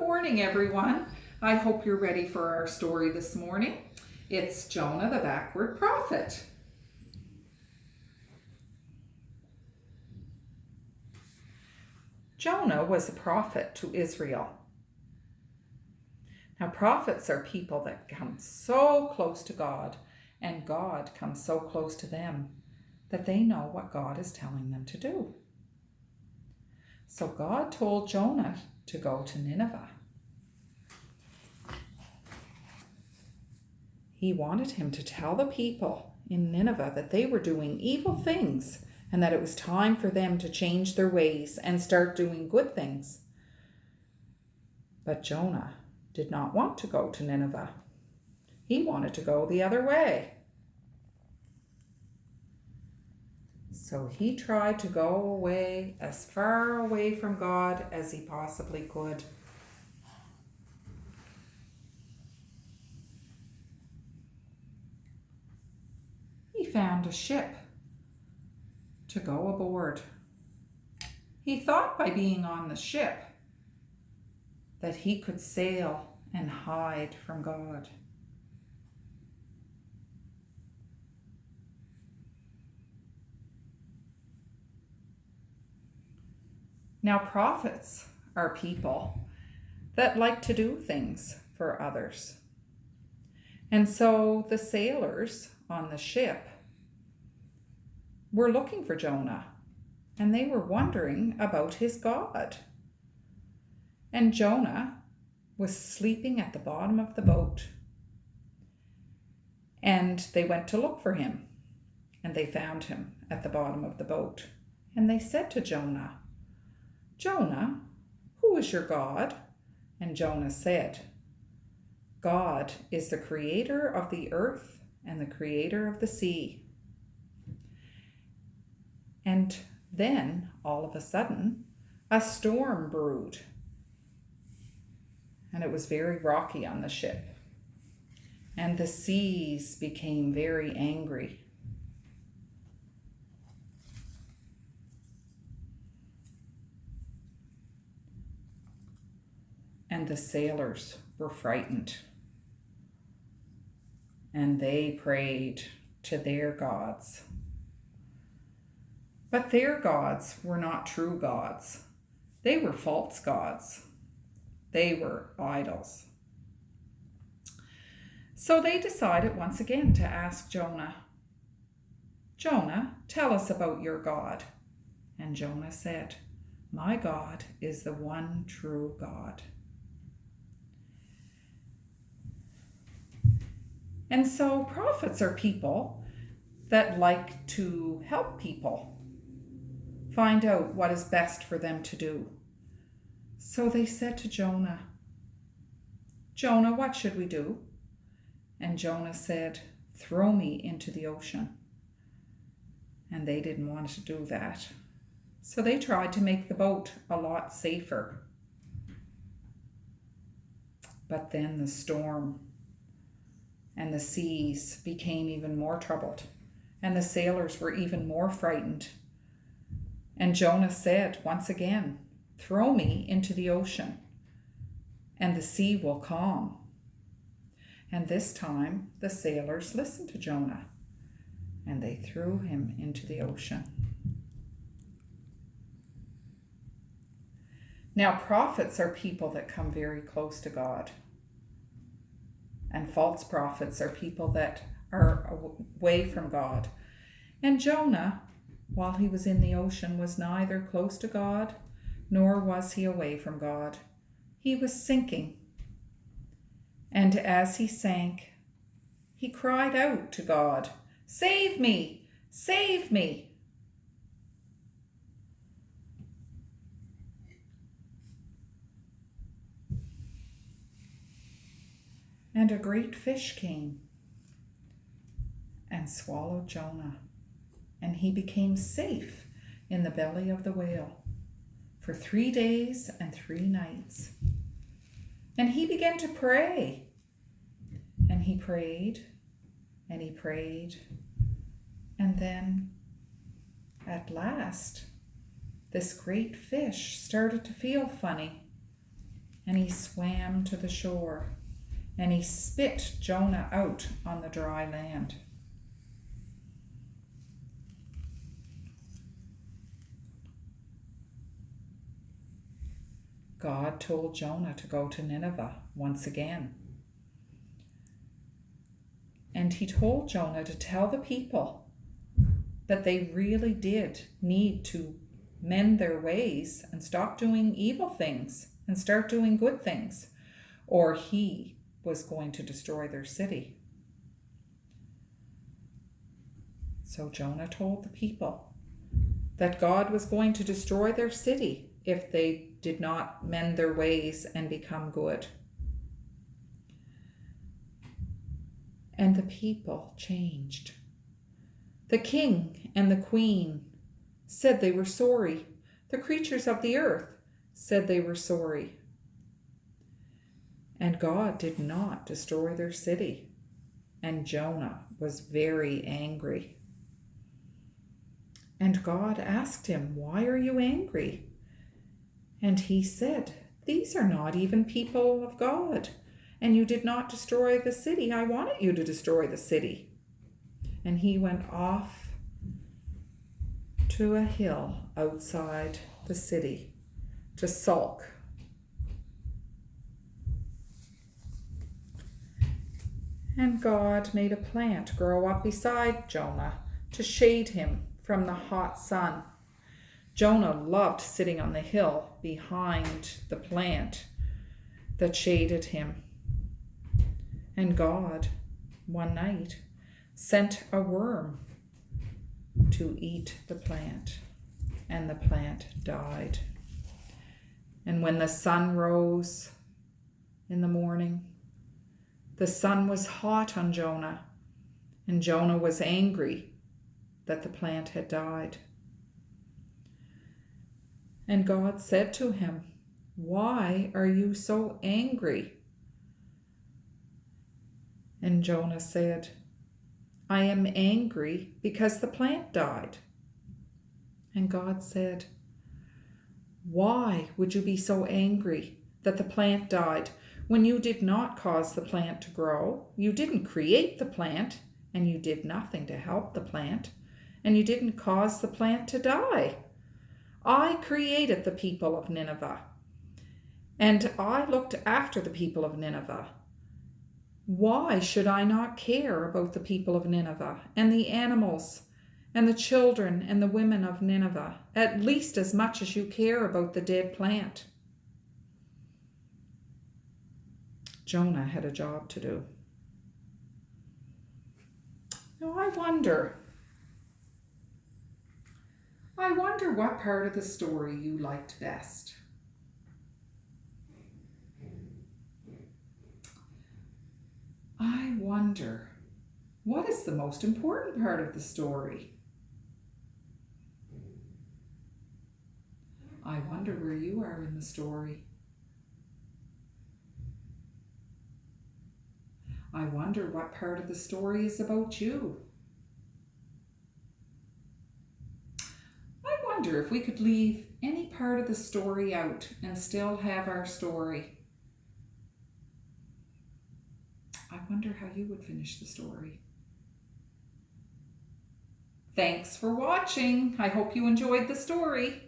morning, everyone. I hope you're ready for our story this morning. It's Jonah the backward prophet. Jonah was a prophet to Israel. Now, prophets are people that come so close to God, and God comes so close to them that they know what God is telling them to do. So God told Jonah to go to Nineveh. He wanted him to tell the people in Nineveh that they were doing evil things and that it was time for them to change their ways and start doing good things. But Jonah did not want to go to Nineveh. He wanted to go the other way. So he tried to go away as far away from God as he possibly could. He found a ship to go aboard. He thought by being on the ship that he could sail and hide from God. Now, prophets are people that like to do things for others. And so the sailors on the ship were looking for Jonah, and they were wondering about his God. And Jonah was sleeping at the bottom of the boat. And they went to look for him, and they found him at the bottom of the boat. And they said to Jonah, "Jonah, who is your God?" And Jonah said, "God is the creator of the earth and the creator of the sea." And then, all of a sudden, a storm brewed. And it was very rocky on the ship. And the seas became very angry. And the sailors were frightened. And they prayed to their gods. But their gods were not true gods. They were false gods. They were idols. So they decided once again to ask Jonah, "Jonah, tell us about your God." And Jonah said, "My God is the one true God." And so prophets are people that like to help people find out what is best for them to do. So they said to Jonah, "Jonah, what should we do?" And Jonah said, "Throw me into the ocean." And they didn't want to do that. So they tried to make the boat a lot safer. But then the storm and the seas became even more troubled, and the sailors were even more frightened. And Jonah said once again, "Throw me into the ocean, and the sea will calm." And this time the sailors listened to Jonah, and they threw him into the ocean. Now, prophets are people that come very close to God. And false prophets are people that are away from God. And Jonah, while he was in the ocean, was neither close to God, nor was he away from God. He was sinking. And as he sank, he cried out to God, "Save me! Save me!" And a great fish came and swallowed Jonah, and he became safe in the belly of the whale for 3 days and 3 nights. And he began to pray, and he prayed, and he prayed, and then at last this great fish started to feel funny, and he swam to the shore, and he spit Jonah out on the dry land. God told Jonah to go to Nineveh once again. And he told Jonah to tell the people that they really did need to mend their ways and stop doing evil things and start doing good things, or he was going to destroy their city. So Jonah told the people that God was going to destroy their city if they did not mend their ways and become good. And the people changed. The king and the queen said they were sorry. The creatures of the earth said they were sorry. And God did not destroy their city. And Jonah was very angry. And God asked him, "Why are you angry?" And he said, "These are not even people of God, and you did not destroy the city. I wanted you to destroy the city." And he went off to a hill outside the city to sulk. And God made a plant grow up beside Jonah to shade him from the hot sun. Jonah loved sitting on the hill behind the plant that shaded him. And God, one night, sent a worm to eat the plant, and the plant died. And when the sun rose in the morning, the sun was hot on Jonah, and Jonah was angry that the plant had died. And God said to him, "Why are you so angry?" And Jonah said, "I am angry because the plant died." And God said, "Why would you be so angry that the plant died when you did not cause the plant to grow? You didn't create the plant, and you did nothing to help the plant, and you didn't cause the plant to die. I created the people of Nineveh, and I looked after the people of Nineveh. Why should I not care about the people of Nineveh and the animals and the children and the women of Nineveh, at least as much as you care about the dead plant?" Jonah had a job to do. Now I wonder what part of the story you liked best. I wonder, what is the most important part of the story? I wonder where you are in the story. I wonder what part of the story is about you. I wonder if we could leave any part of the story out and still have our story. I wonder how you would finish the story. Thanks for watching. I hope you enjoyed the story.